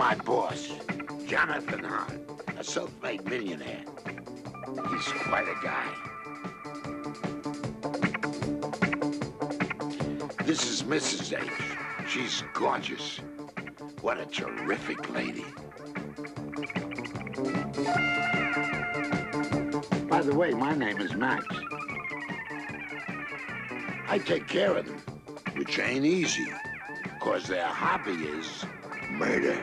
my boss, Jonathan Hart, a self-made millionaire. He's quite a guy. This is Mrs. H. She's gorgeous. What a terrific lady. By the way, my name is Max. I take care of them, which ain't easy, because their hobby is murder.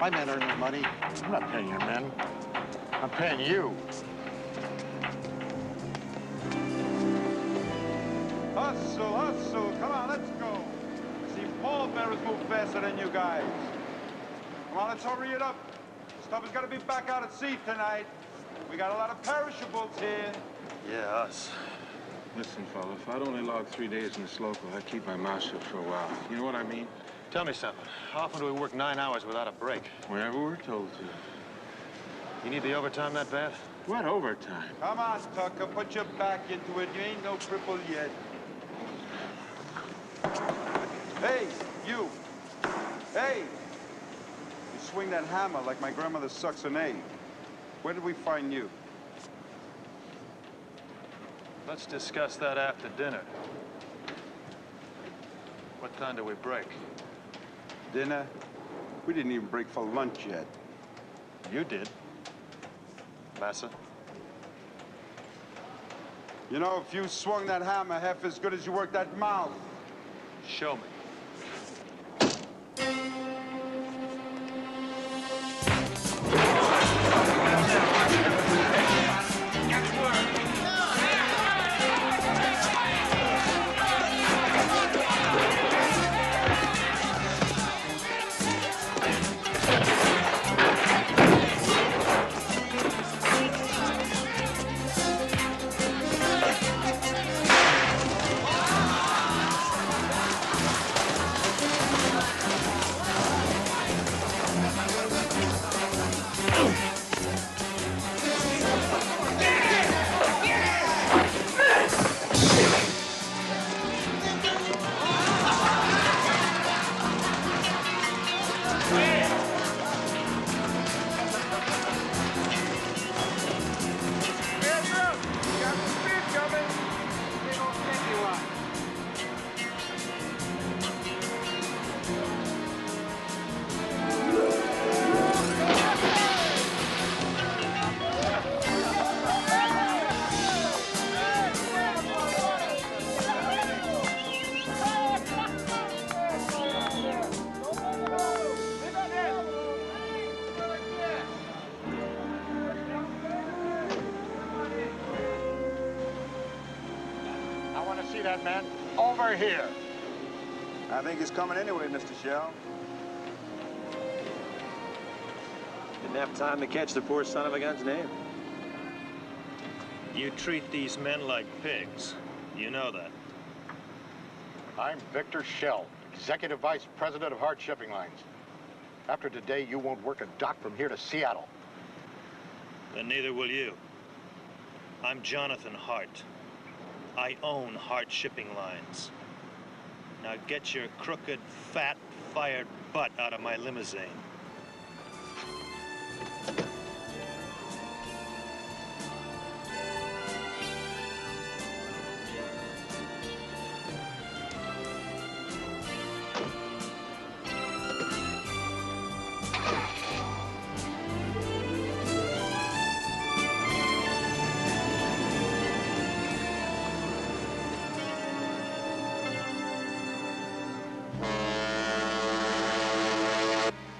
My men earn their money. I'm not paying your men. I'm paying you. Hustle, hustle. Come on, let's go. I see pallbearers move faster than you guys. Come on, let's hurry it up. Stuff is gonna be back out at sea tonight. We got a lot of perishables here. Yeah, us. Listen, fella, if I'd only logged 3 days in this local, I'd keep my mouth shut for a while. You know what I mean? Tell me something. How often do we work 9 hours without a break? Whenever we're told to. You need the overtime that bad? What overtime? Come on, Tucker, put your back into it. You ain't no cripple yet. Hey, you. Hey. You swing that hammer like my grandmother sucks an egg. Where did we find you? Let's discuss that after dinner. What time do we break? Dinner? We didn't even break for lunch yet. You did. Massa? You know, if you swung that hammer half as good as you worked that mouth. Show me. That man over here. I think he's coming anyway, Mr. Shell. Didn't have time to catch the poor son of a gun's name. You treat these men like pigs. You know that. I'm Victor Shell, Executive Vice President of Hart Shipping Lines. After today, you won't work a dock from here to Seattle. Then neither will you. I'm Jonathan Hart. I own Hart Shipping Lines. Now get your crooked, fat, fired butt out of my limousine.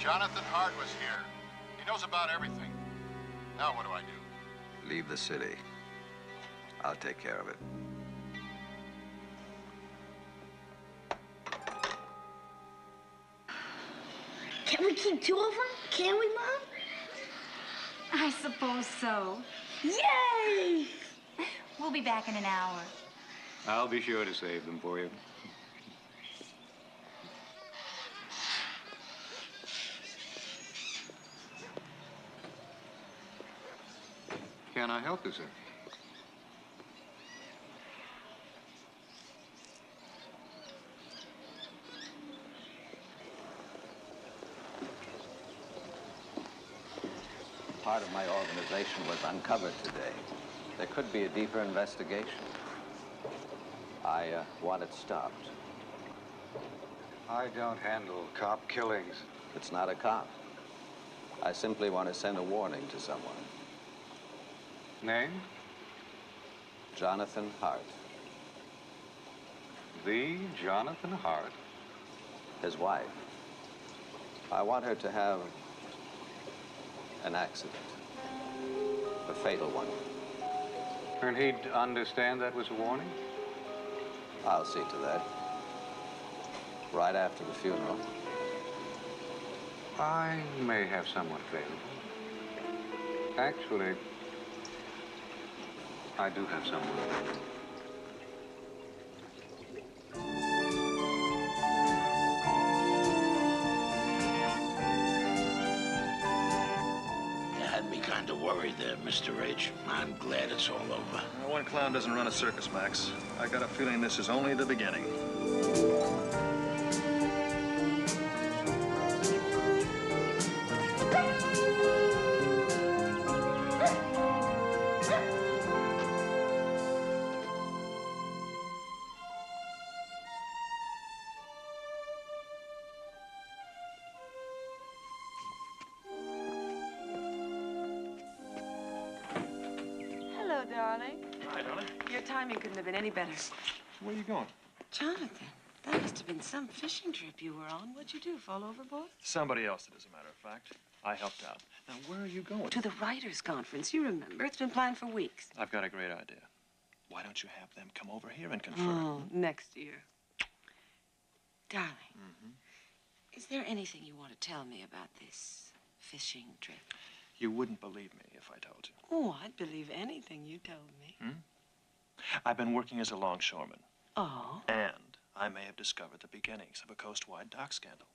Jonathan Hart was here. He knows about everything. Now what do I do? Leave the city. I'll take care of it. Can we keep two of them? Can we, Mom? I suppose so. Yay! We'll be back in an hour. I'll be sure to save them for you. Can I help you, sir? Part of my organization was uncovered today. There could be a deeper investigation. I want it stopped. I don't handle cop killings. It's not a cop. I simply want to send a warning to someone. Name? Jonathan Hart. The Jonathan Hart? His wife. I want her to have an accident. A fatal one. And he'd understand that was a warning? I'll see to that. Right after the funeral. I may have someone available. Actually, I do have someone. You had me kind of worried there, Mr. H. I'm glad it's all over. One clown doesn't run a circus, Max. I got a feeling this is only the beginning. Hello, darling. Hi, darling. Your timing couldn't have been any better. Where are you going? Jonathan, that must have been some fishing trip you were on. What'd you do, fall overboard? Somebody else did, as a matter of fact. I helped out. Now, where are you going? To the writers' conference. You remember. It's been planned for weeks. I've got a great idea. Why don't you have them come over here and confer? Oh, next year. Darling, is there anything you want to tell me about this fishing trip? You wouldn't believe me if I told you. Oh, I'd believe anything you told me. I've been working as a longshoreman. Oh? And I may have discovered the beginnings of a coast-wide dock scandal.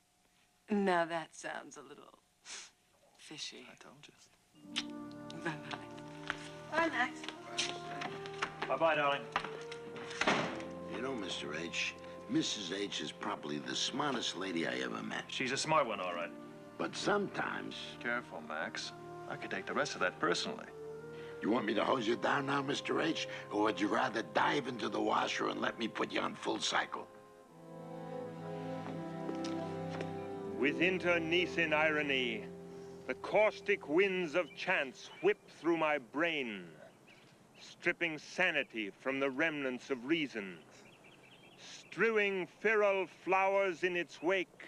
Now that sounds a little fishy. I told you. Bye-bye. Bye, Max. Bye-bye, darling. You know, Mr. H., Mrs. H is probably the smartest lady I ever met. She's a smart one, all right. But sometimes... Careful, Max. I could take the rest of that personally. You want me to hose you down now, Mr. H? Or would you rather dive into the washer and let me put you on full cycle? With internecine irony, the caustic winds of chance whip through my brain, stripping sanity from the remnants of reason, strewing feral flowers in its wake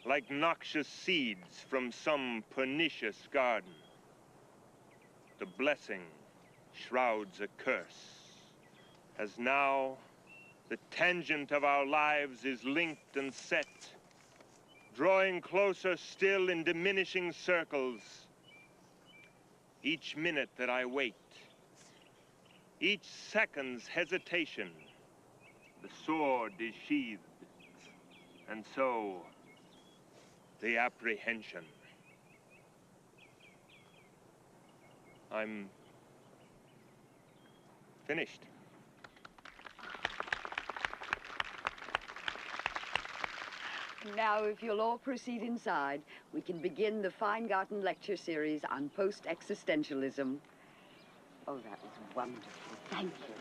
like noxious seeds from some pernicious garden. The blessing shrouds a curse, as now the tangent of our lives is linked and set, drawing closer still in diminishing circles. Each minute that I wait, each second's hesitation, the sword is sheathed, and so the apprehension. I'm finished. Now, if you'll all proceed inside, we can begin the Feingarten lecture series on post-existentialism. Oh, that was wonderful. Thank you.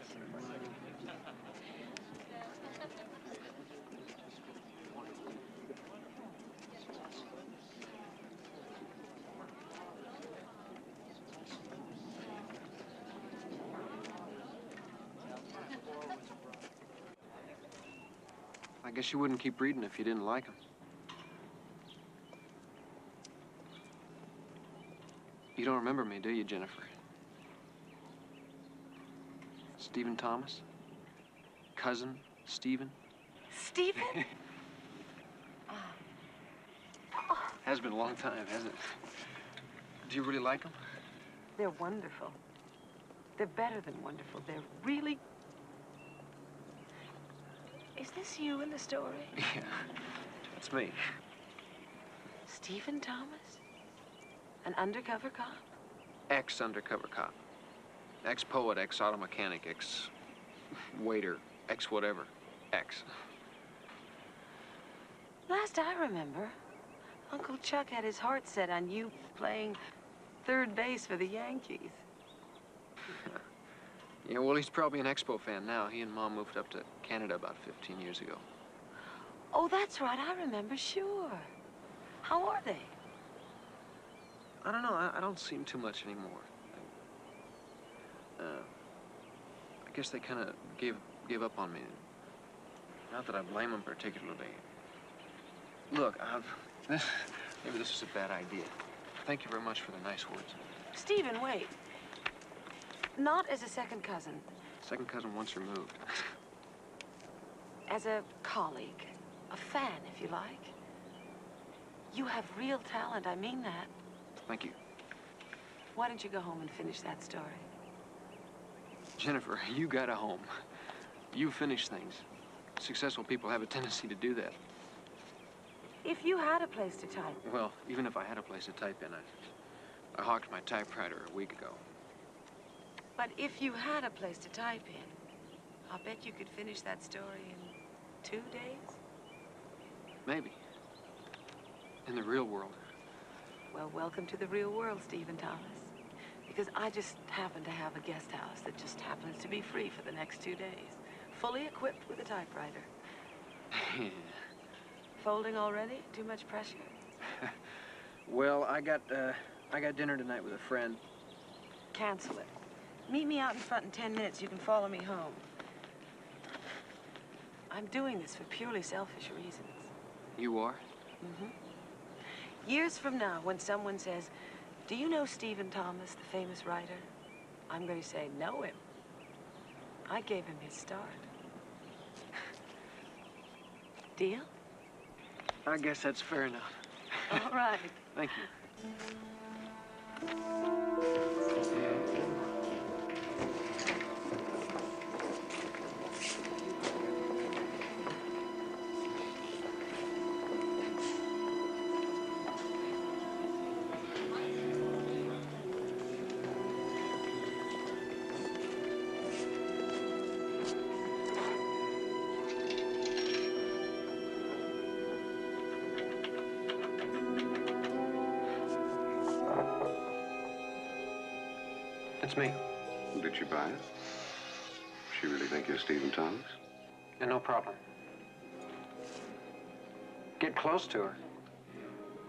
I guess you wouldn't keep reading if you didn't like them. You don't remember me, do you, Jennifer? Stephen Thomas? Cousin Stephen? Stephen? Has been a long time, hasn't it? Do you really like them? They're wonderful. They're better than wonderful. They're really... Is this you in the story? Yeah, it's me. Stephen Thomas? An undercover cop? Ex-undercover cop. Ex-poet, ex-auto mechanic, ex-waiter, ex-whatever. Ex. Last I remember, Uncle Chuck had his heart set on you playing third base for the Yankees. Yeah, well, he's probably an Expo fan now. He and Mom moved up to Canada about 15 years ago. Oh, that's right. I remember, sure. How are they? I don't know. I don't see him too much anymore. I guess they kind of gave up on me. Not that I blame them particularly. Look, maybe this is a bad idea. Thank you very much for the nice words. Stephen, wait. Not as a second cousin. Second cousin once removed. As a colleague. A fan, if you like. You have real talent, I mean that. Thank you. Why don't you go home and finish that story? Jennifer, you got a home. You finish things. Successful people have a tendency to do that. If you had a place to type. Well, even if I had a place to type in, I hawked my typewriter a week ago. But if you had a place to type in, I'll bet you could finish that story in 2 days. Maybe. In the real world. Well, welcome to the real world, Stephen Thomas. Because I just happen to have a guest house that just happens to be free for the next 2 days. Fully equipped with a typewriter. Folding already? Too much pressure? Well, I got dinner tonight with a friend. Cancel it. Meet me out in front in 10 minutes. You can follow me home. I'm doing this for purely selfish reasons. You are? Mm-hmm. Years from now, when someone says, do you know Stephen Thomas, the famous writer? I'm going to say, know him. I gave him his start. Deal? I guess that's fair enough. All right. Thank you. It's me. Did she buy it? She really think you're Stephen Thomas? Yeah, no problem. Get close to her.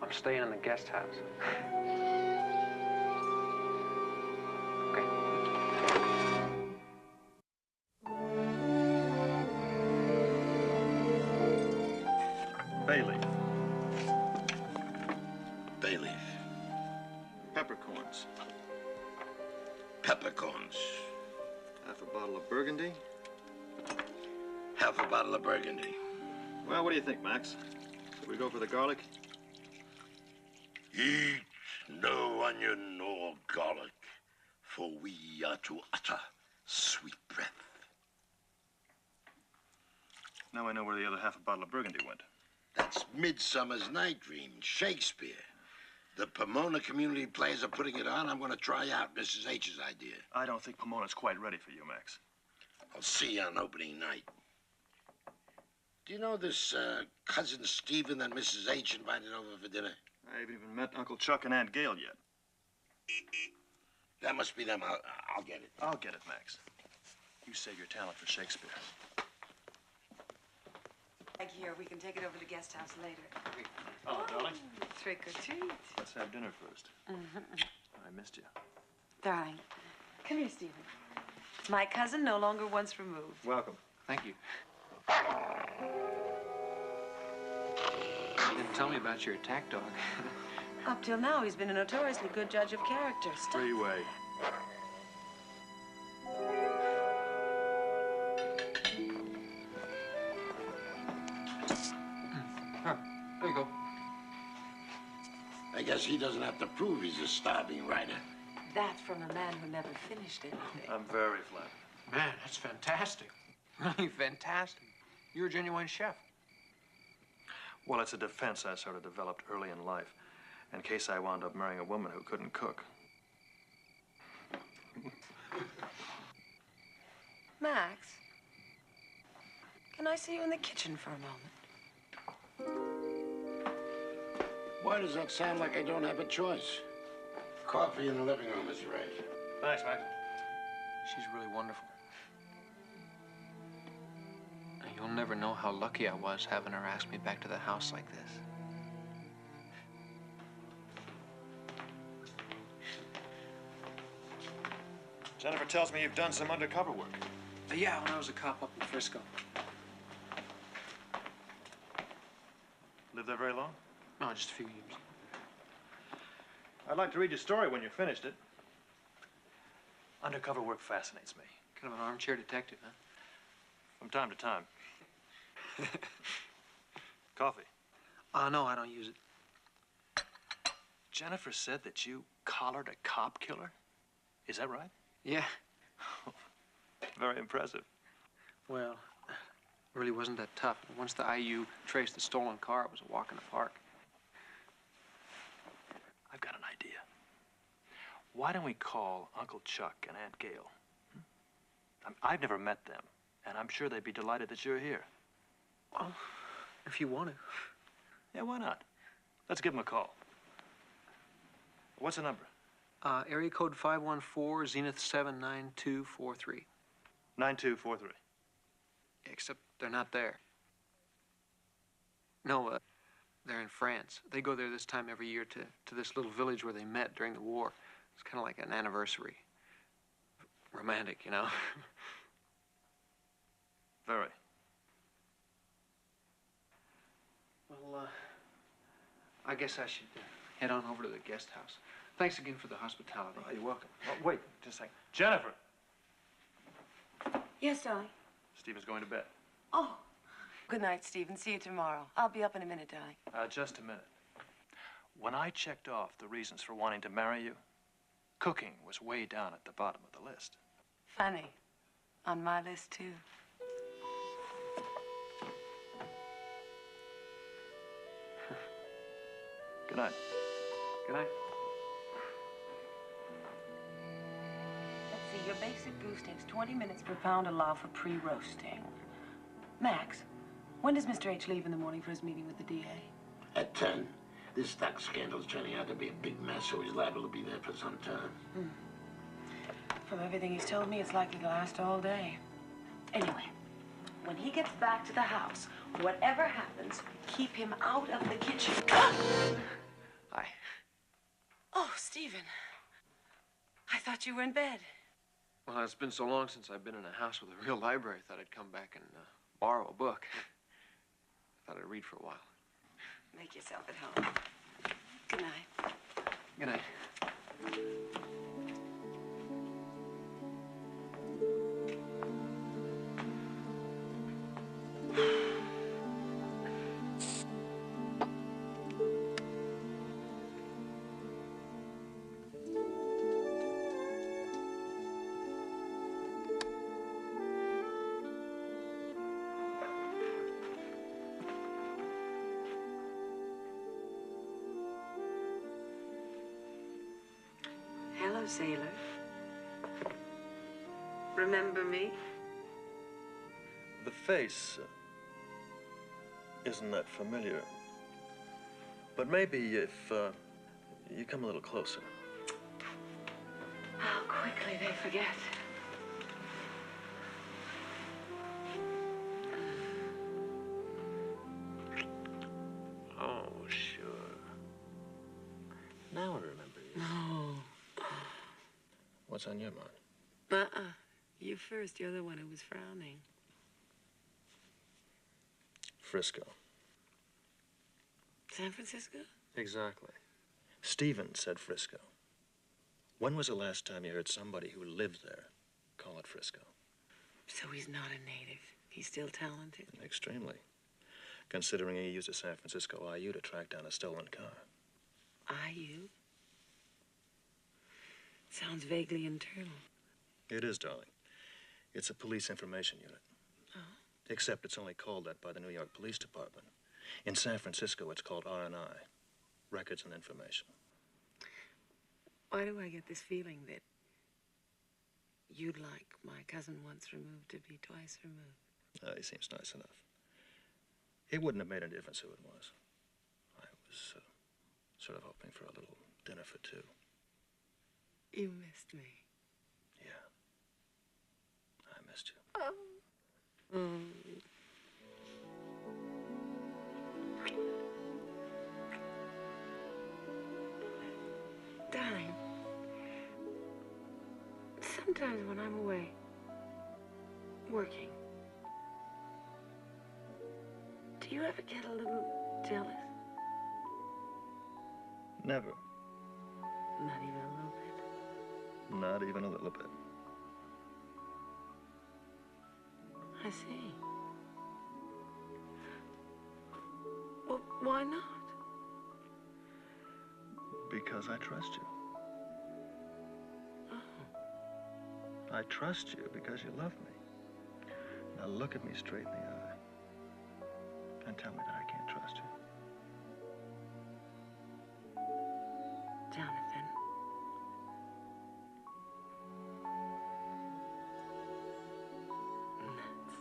I'm staying in the guest house. Bay leaf. Bay leaf. Peppercorns. Peppercorns. Half a bottle of Burgundy. Half a bottle of Burgundy. Well, what do you think, Max? Should we go for the garlic? Eat no onion nor garlic, for we are to utter sweet breath. Now I know where the other half a bottle of Burgundy went. That's Midsummer's Night Dream, Shakespeare. The Pomona community players are putting it on. I'm going to try out Mrs. H's idea. I don't think Pomona's quite ready for you, Max. I'll see you on opening night. Do you know this cousin Stephen that Mrs. H invited over for dinner? I haven't even met Uncle Chuck and Aunt Gail yet. That must be them. I'll get it. I'll get it, Max. You save your talent for Shakespeare. Like here, we can take it over to guest house later. Oh, darling. Trick or treat. Let's have dinner first. I missed you. Darling, come here, Stephen. My cousin, no longer once removed. Welcome. Thank you. You didn't tell me about your attack dog. Up till now, he's been a notoriously good judge of character. Stop. Freeway. There you go. I guess he doesn't have to prove he's a starving writer. That from a man who never finished anything. I'm very flattered. Man, that's fantastic. Really fantastic. You're a genuine chef. Well, it's a defense I sort of developed early in life, in case I wound up marrying a woman who couldn't cook. Max, can I see you in the kitchen for a moment? Why does that sound like I don't have a choice? Coffee in the living room is ready. Thanks, Max. She's really wonderful. You'll never know how lucky I was having her ask me back to the house like this. Jennifer tells me you've done some undercover work. Yeah, when I was a cop up in Frisco. Lived there very long? No, just a few years. I'd like to read your story when you're finished it. Undercover work fascinates me. Kind of an armchair detective, huh? From time to time. Coffee. No, I don't use it. Jennifer said that you collared a cop killer? Is that right? Yeah. Very impressive. Well, it really wasn't that tough. Once the IU traced the stolen car, it was a walk in the park. I've got an idea. Why don't we call Uncle Chuck and Aunt Gail? I've never met them, and I'm sure they'd be delighted that you're here. Well, if you want to. Yeah, why not? Let's give them a call. What's the number? Area code 514, Zenith 79243. 9243. Except they're not there. No, they're in France. They go there this time every year to this little village where they met during the war. It's kind of like an anniversary. Romantic, you know? Very. Well, I guess I should head on over to the guest house. Thanks again for the hospitality. Oh, you're welcome. Oh, wait, just a second. Jennifer! Yes, darling. Stephen's going to bed. Oh. Good night, Stephen. See you tomorrow. I'll be up in a minute, darling. Just a minute. When I checked off the reasons for wanting to marry you, cooking was way down at the bottom of the list. Funny. On my list, too. Good night. Good night. Let's see, your basic goose takes 20 minutes per pound allow for pre-roasting. Max, when does Mr. H leave in the morning for his meeting with the DA? At 10. This stock scandal's turning out to be a big mess, so he's liable to be there for some time. From everything he's told me, it's likely to last all day. Anyway, when he gets back to the house, whatever happens, keep him out of the kitchen. Hi. Oh, Stephen. I thought you were in bed. Well, it's been so long since I've been in a house with a real library. I thought I'd come back and borrow a book. I thought I'd read for a while. Make yourself at home. Good night. Good night. Hello, sailor. Remember me? The face. isn't that familiar. But maybe if you come a little closer. How quickly they forget. Oh, sure. Now I remember you. No. What's on your mind? You first. You're the one who was frowning. Frisco. San Francisco? Exactly. Stephen said Frisco. When was the last time you heard somebody who lived there call it Frisco? So he's not a native. He's still talented. Extremely. Considering he used a San Francisco IU to track down a stolen car. IU? Sounds vaguely internal. It is, darling. It's a police information unit. Oh. Except it's only called that by the New York Police Department. In San Francisco, it's called R&I, Records and Information. Why do I get this feeling that you'd like my cousin once removed to be twice removed? He seems nice enough. It wouldn't have made any difference who it was. I was sort of hoping for a little dinner for two. You missed me. Yeah. I missed you. Oh. Mm. Darling, sometimes when I'm away, working, do you ever get a little jealous? Never. Not even a little bit. Not even a little bit. I see. Well, why not? Because I trust you. Oh. I trust you because you love me. Now look at me straight in the eye and tell me that I can't trust you. Jonathan. Nuts.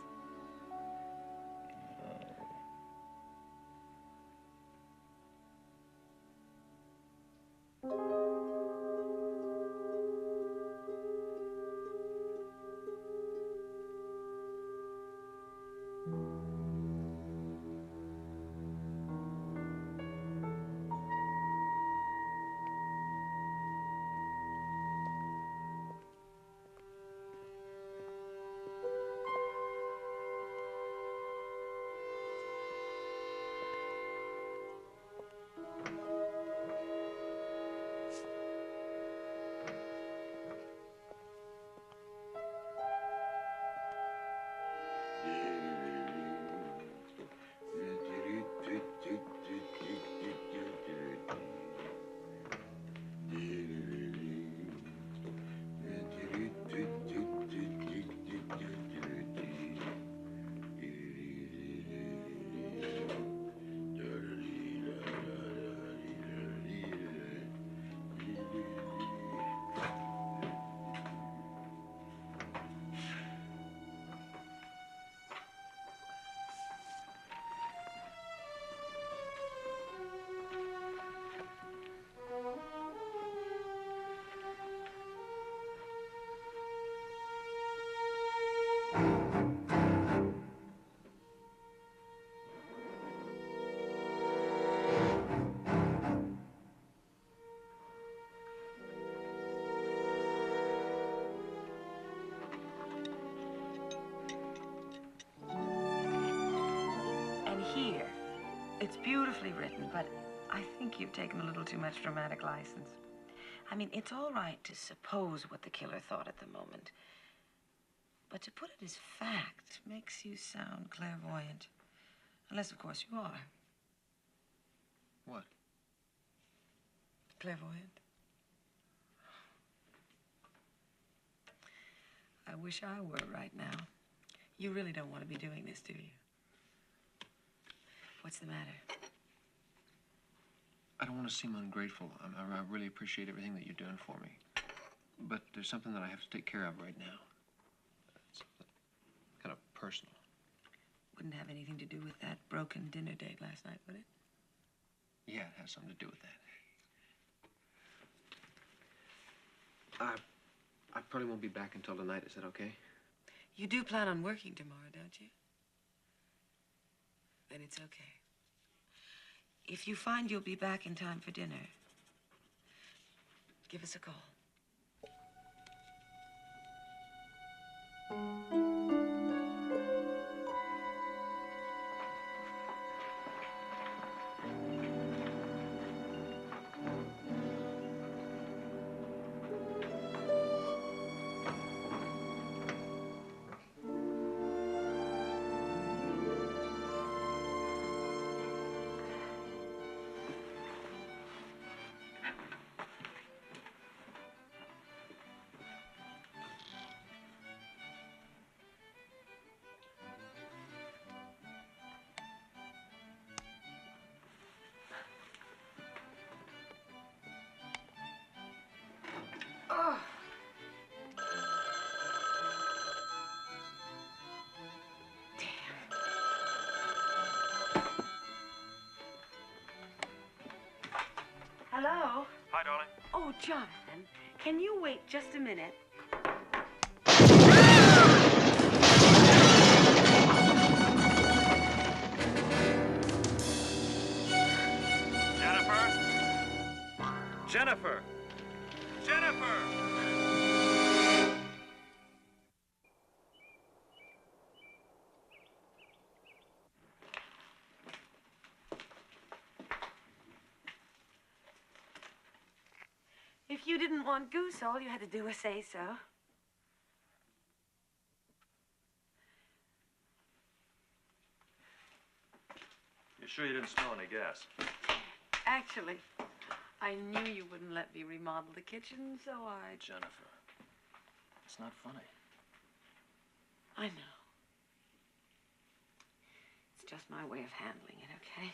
Here, it's beautifully written, but I think you've taken a little too much dramatic license. I mean, it's all right to suppose what the killer thought at the moment, but to put it as fact makes you sound clairvoyant. Unless, of course, you are. What? Clairvoyant. I wish I were right now. You really don't want to be doing this, do you? What's the matter? I don't want to seem ungrateful. I really appreciate everything that you're doing for me. But there's something that I have to take care of right now. It's kind of personal. wouldn't have anything to do with that broken dinner date last night, would it? Yeah, it has something to do with that. I probably won't be back until tonight. Is that okay? You do plan on working tomorrow, don't you? Then it's okay. If you find you'll be back in time for dinner, give us a call. Oh. Hello? Hi, darling. Oh, Jonathan, can you wait just a minute? Jennifer! Jennifer! If you didn't want goose, all you had to do was say so. You sure you didn't smell any gas? Actually, I knew you wouldn't let me remodel the kitchen, so I... Jennifer, it's not funny. I know. It's just my way of handling it, okay?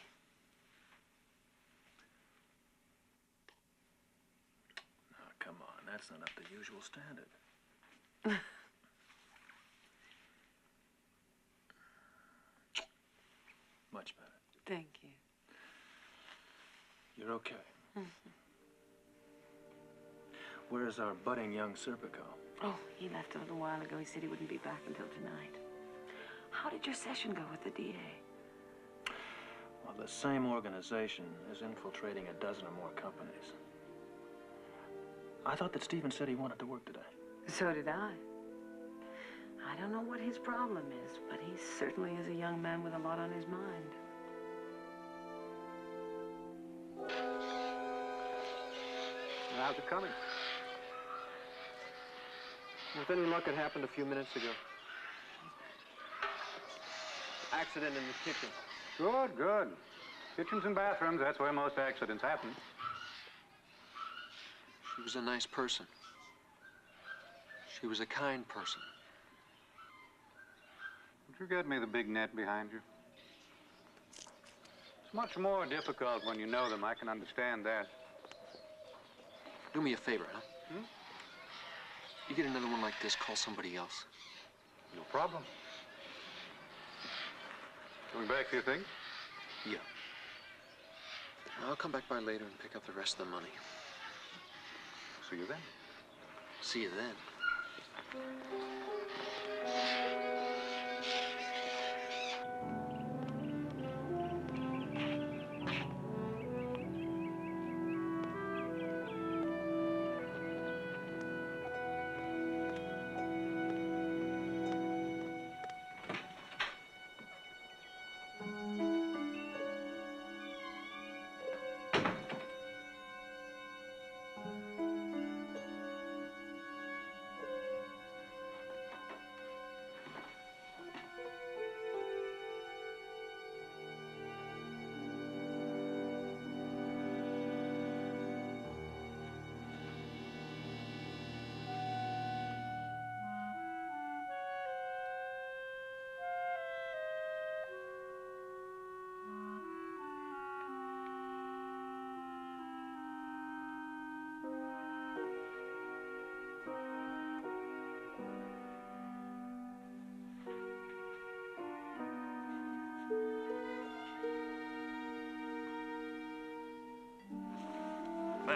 Oh, come on, that's not up to the usual standard. Much better. Thank you. You're okay. Where's our budding young Serpico? Oh, he left a little while ago. He said he wouldn't be back until tonight. How did your session go with the DA? Well, the same organization is infiltrating a dozen or more companies. I thought that Stephen said he wanted to work today. So did I. I don't know what his problem is, but he certainly is a young man with a lot on his mind. How's it coming? With any luck, it happened a few minutes ago. Accident in the kitchen. Good, good. Kitchens and bathrooms, that's where most accidents happen. She was a nice person. She was a kind person. Would you get me the big net behind you? It's much more difficult when you know them. I can understand that. Do me a favor, huh? You get another one like this, call somebody else. No problem. Going back for your things? Yeah. I'll come back by later and pick up the rest of the money. See you then. See you then.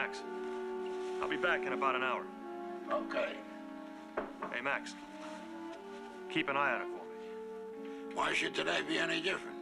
Max. I'll be back in about an hour. Okay. Hey, Max. Keep an eye on it for me. Why should today be any different?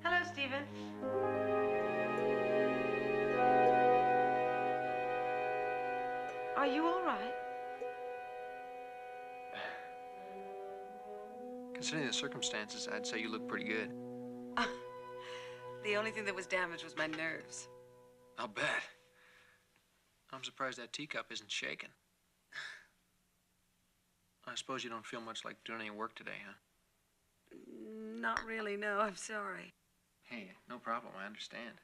Hello, Stephen. Are you all right? Considering the circumstances, I'd say you look pretty good. The only thing that was damaged was my nerves. I'll bet. I'm surprised that teacup isn't shaking. I suppose you don't feel much like doing any work today, huh? Not really, no. I'm sorry. Hey, no problem. I understand.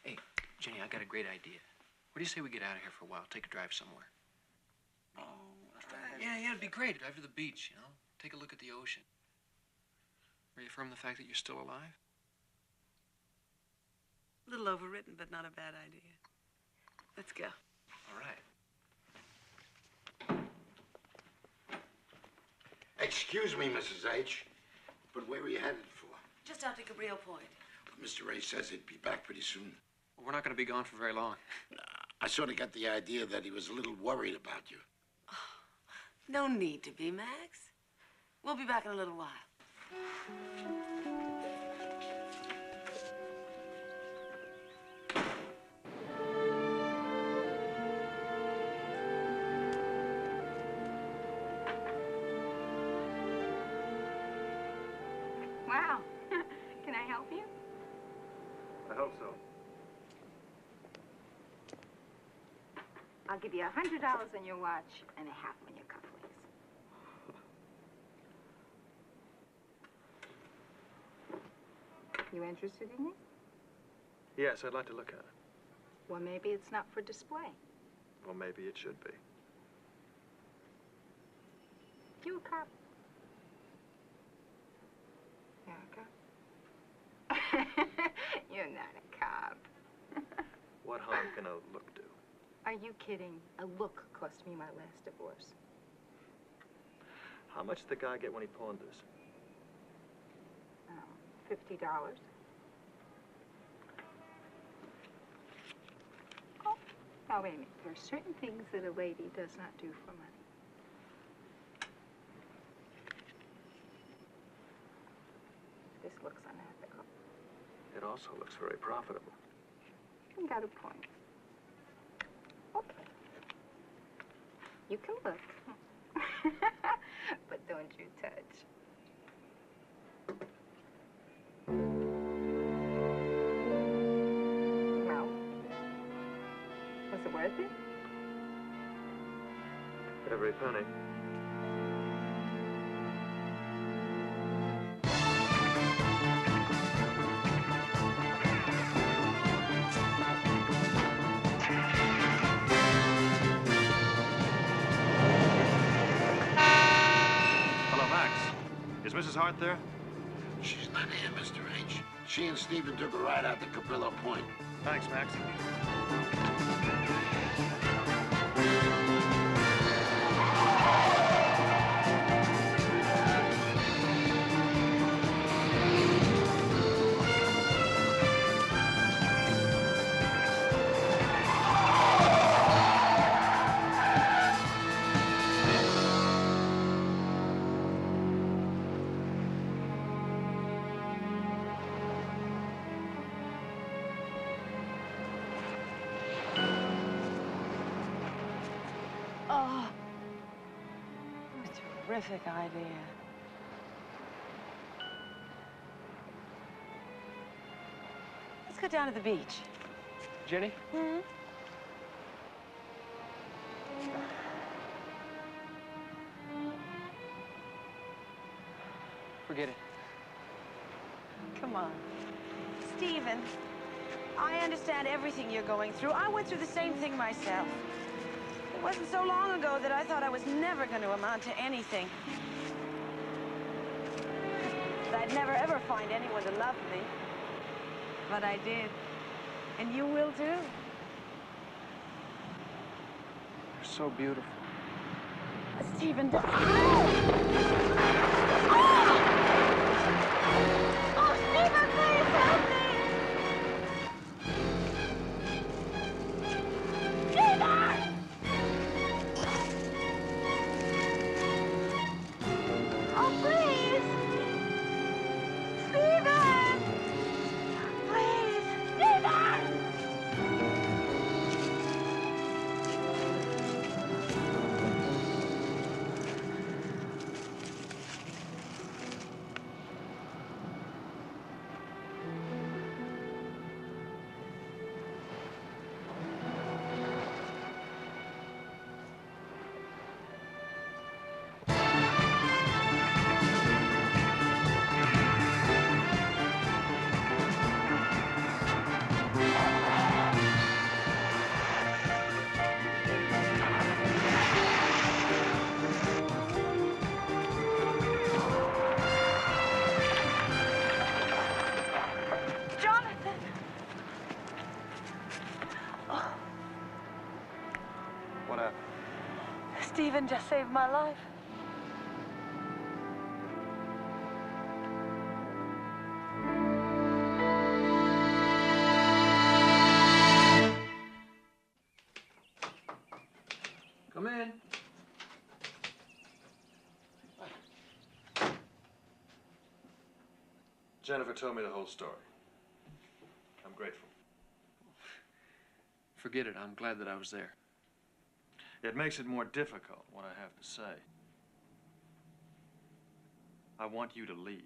Hey, Jenny, I got a great idea. What do you say we get out of here for a while? Take a drive somewhere. Oh, Yeah, it'd be great. Drive to the beach, you know? Take a look at the ocean. Reaffirm the fact that you're still alive. A little overwritten, but not a bad idea. Let's go. All right. Excuse me, Mrs. H, but where are you headed for? Just out to Cabrillo Point. Mr. H says he'd be back pretty soon. Well, we're not going to be gone for very long. I sort of got the idea that he was a little worried about you. No need to be, Max. We'll be back in a little while. Wow. Can I help you? I hope so. I'll give you $100 on your watch and a half on your cufflinks. You interested in it? Yes, I'd like to look at it. Well, maybe it's not for display. Well, maybe it should be. You a cop? You're a cop? You're not a cop. What harm can a look do? Are you kidding? A look cost me my last divorce. How much did the guy get when he pawned this? $50. Oh, now wait a minute. There are certain things that a lady does not do for money. This looks unethical. It also looks very profitable. You got a point. Okay. You can look. But don't you touch. Well, was it worth it? Every penny. Hello, Max. Is Mrs. Hart there? She's not here, Mr. H. She and Stephen took a ride out to Cabrillo Point. Thanks, Max. Oh, a terrific idea. go down to the beach. Jenny? Hmm? Forget it. Come on. Stephen, I understand everything you're going through. I went through the same thing myself. It wasn't so long ago that I thought I was never going to amount to anything. That I'd never ever find anyone to love me. But I did. And you will too. You're so beautiful. Stephen, Oh, Stephen, please help me! Stephen! Oh, please! Stephen! Please! Stephen! Jonathan! Oh, What happened? Stephen just saved my life. Come in. Jennifer told me the whole story. I'm grateful. Forget it. I'm glad that I was there. It makes it more difficult, what I have to say. I want you to leave.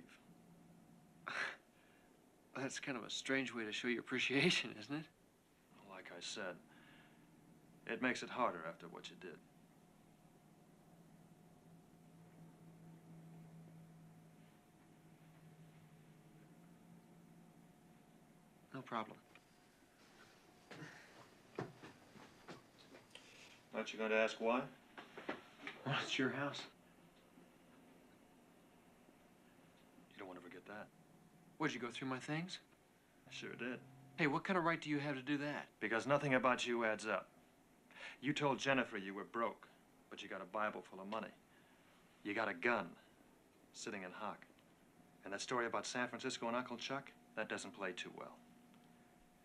That's kind of a strange way to show your appreciation, isn't it? Like I said, it makes it harder after what you did. No problem. Aren't you going to ask why? Well, it's your house. You don't want to forget that. What'd you go through my things? I sure did. Hey, what kind of right do you have to do that? Because nothing about you adds up. You told Jennifer you were broke, but you got a Bible full of money. You got a gun sitting in hock. And that story about San Francisco and Uncle Chuck, that doesn't play too well.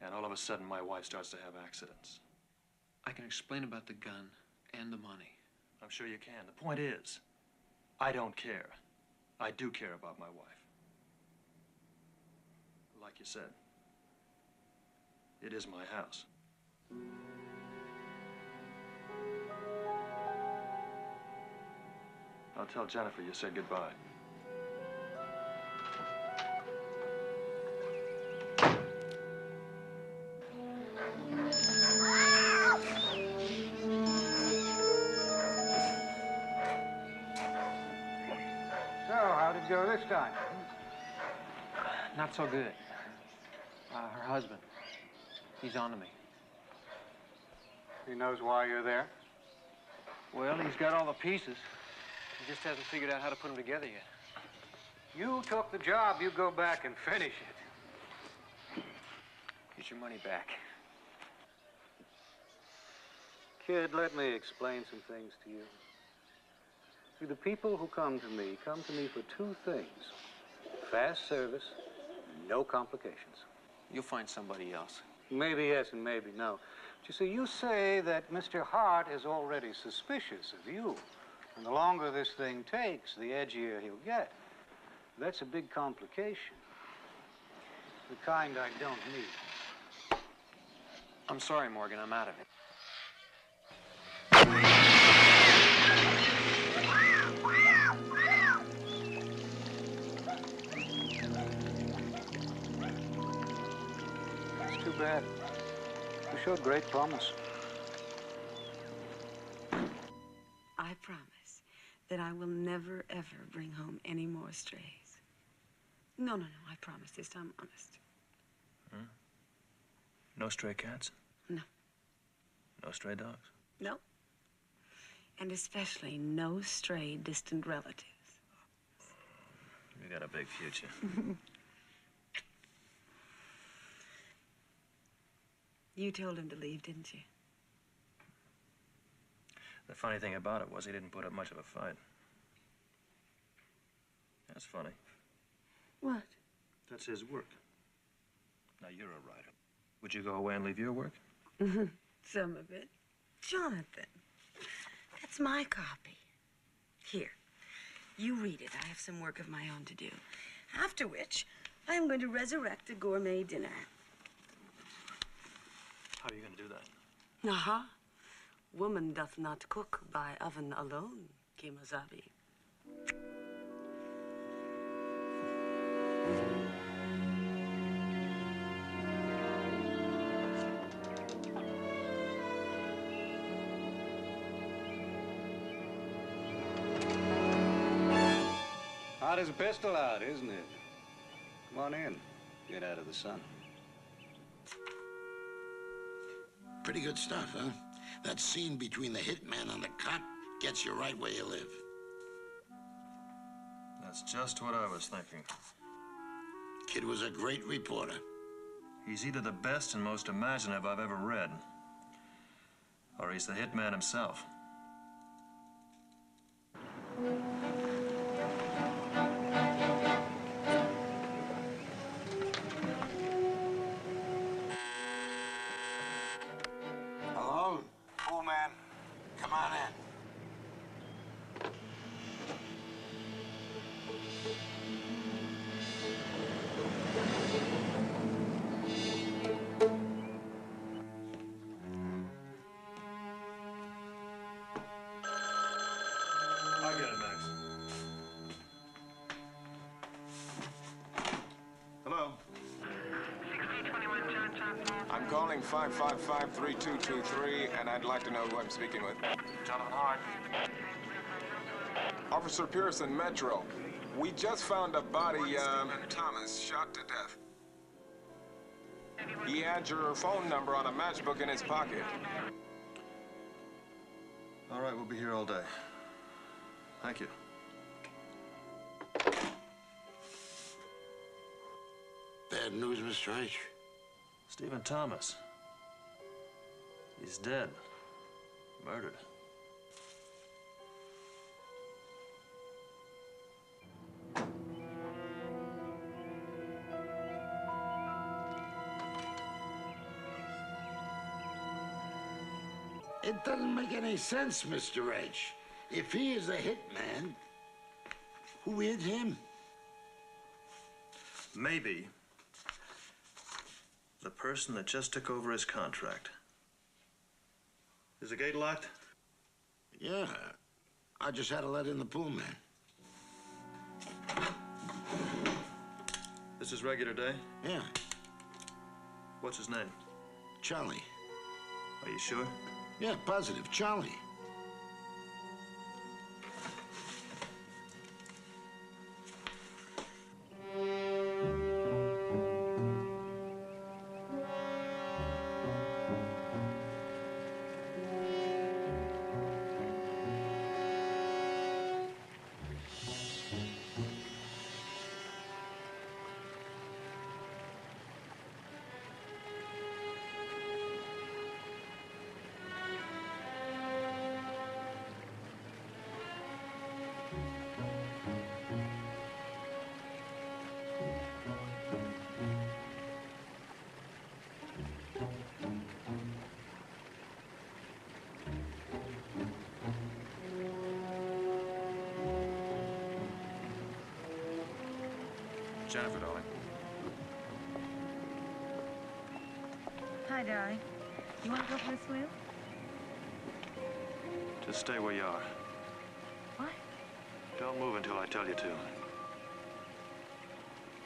And all of a sudden, my wife starts to have accidents. I can explain about the gun and the money. I'm sure you can. The point is, I don't care. I do care about my wife. Like you said, it is my house. I'll tell Jennifer you said goodbye. So, how'd it go this time? Not so good. Her husband, he's on to me. He knows why you're there? Well, he's got all the pieces. He just hasn't figured out how to put them together yet. You took the job, you go back and finish it. Get your money back. Kid, let me explain some things to you. See, the people who come to me for two things. Fast service, and no complications. You'll find somebody else. Maybe yes and maybe no. But you see, you say that Mr. Hart is already suspicious of you. And the longer this thing takes, the edgier he'll get. That's a big complication. The kind I don't need. I'm sorry, Morgan. I'm out of it. Too bad. You showed great promise. I promise that I will never, ever bring home any more strays. No, I promise this time, honest. Hmm? No stray cats? No. No stray dogs? No. And especially no stray distant relatives. You got a big future. You told him to leave, didn't you? The funny thing about it was he didn't put up much of a fight. That's funny. What? That's his work. Now, you're a writer. Would you go away and leave your work? Some of it. Jonathan, that's my copy. Here, you read it. I have some work of my own to do. After which, I am going to resurrect a gourmet dinner. How are you going to do that? Aha. Woman doth not cook by oven alone, Kimazabi. Hot as a pistol out, isn't it? Come on in. Get out of the sun. Pretty good stuff, huh? That scene between the hitman and the cop gets you right where you live. That's just what I was thinking. Kid was a great reporter. He's either the best and most imaginative I've ever read, or he's the hitman himself. Hello? Oh, man. Come on in. I'll get it, Max. Hello. I'm calling 555-3223, and I'd like to know who I'm speaking with. Jonathan Hart. Officer Pearson, Metro. We just found a body, Thomas, shot to death. He had your phone number on a matchbook in his pocket. All right, we'll be here all day. Thank you. Bad news, Mr. H. Stephen Thomas. He's dead. Murdered. It doesn't make any sense, Mr. H. If he is a hitman, who hit him? Maybe the person that just took over his contract. Is the gate locked? Yeah. I just had to let in the pool man. This is regular day? Yeah. What's his name? Charlie. Are you sure? Yeah, positive. Charlie. Jennifer, darling. Hi, darling. You want to go for a swim? Just stay where you are. What? Don't move until I tell you to.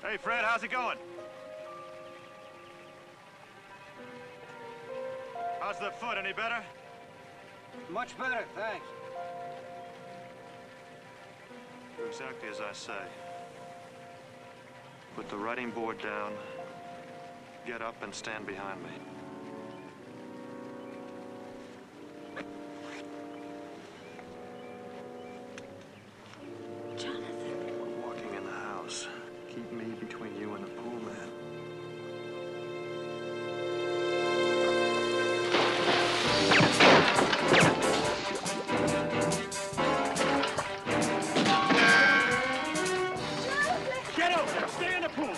Hey, Fred, how's it going? How's the foot? Any better? Much better, thanks. Do exactly as I say. Put the writing board down, get up and stand behind me. Jonathan. We're walking in the house. Keep me between you and the pool man. Get out there! Stay in the pool!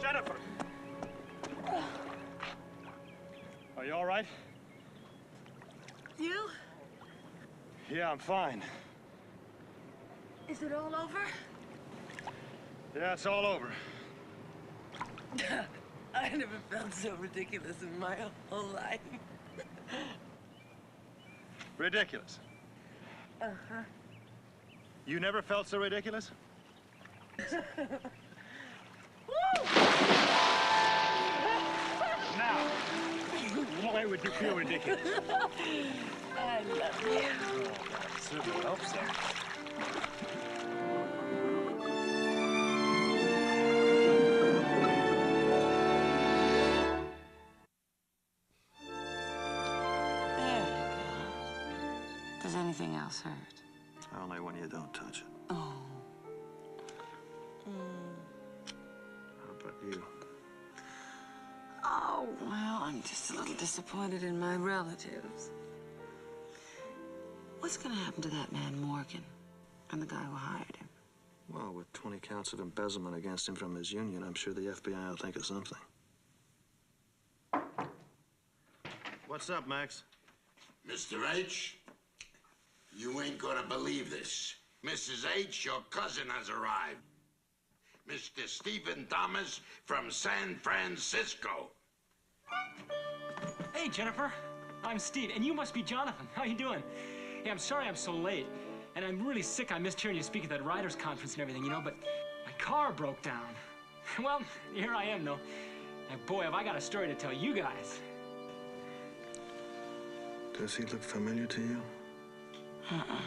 Jennifer! Are you all right? You? Yeah, I'm fine. Is it all over? Yeah, it's all over. I never felt so ridiculous in my whole life. Ridiculous. Uh-huh. You never felt so ridiculous? Now, why would you feel ridiculous? I love you. Oh, certainly hope so. There you go. Does anything else hurt? Only when you don't touch it. Oh. How about you? Oh, well, I'm just a little disappointed in my relatives. What's gonna happen to that man Morgan and the guy who hired him? Well, with 20 counts of embezzlement against him from his union, I'm sure the FBI will think of something. What's up, Max? Mr. H, you ain't gonna believe this. Mrs. H, your cousin has arrived. Mr. Stephen Thomas from San Francisco. Hey, Jennifer. I'm Steve, and you must be Jonathan. How you doing? Hey, I'm sorry I'm so late. And I'm really sick. I missed hearing you speak at that writers' conference and everything, you know, but my car broke down. Well, here I am, though. And boy, have I got a story to tell you guys. Does he look familiar to you? Uh-uh.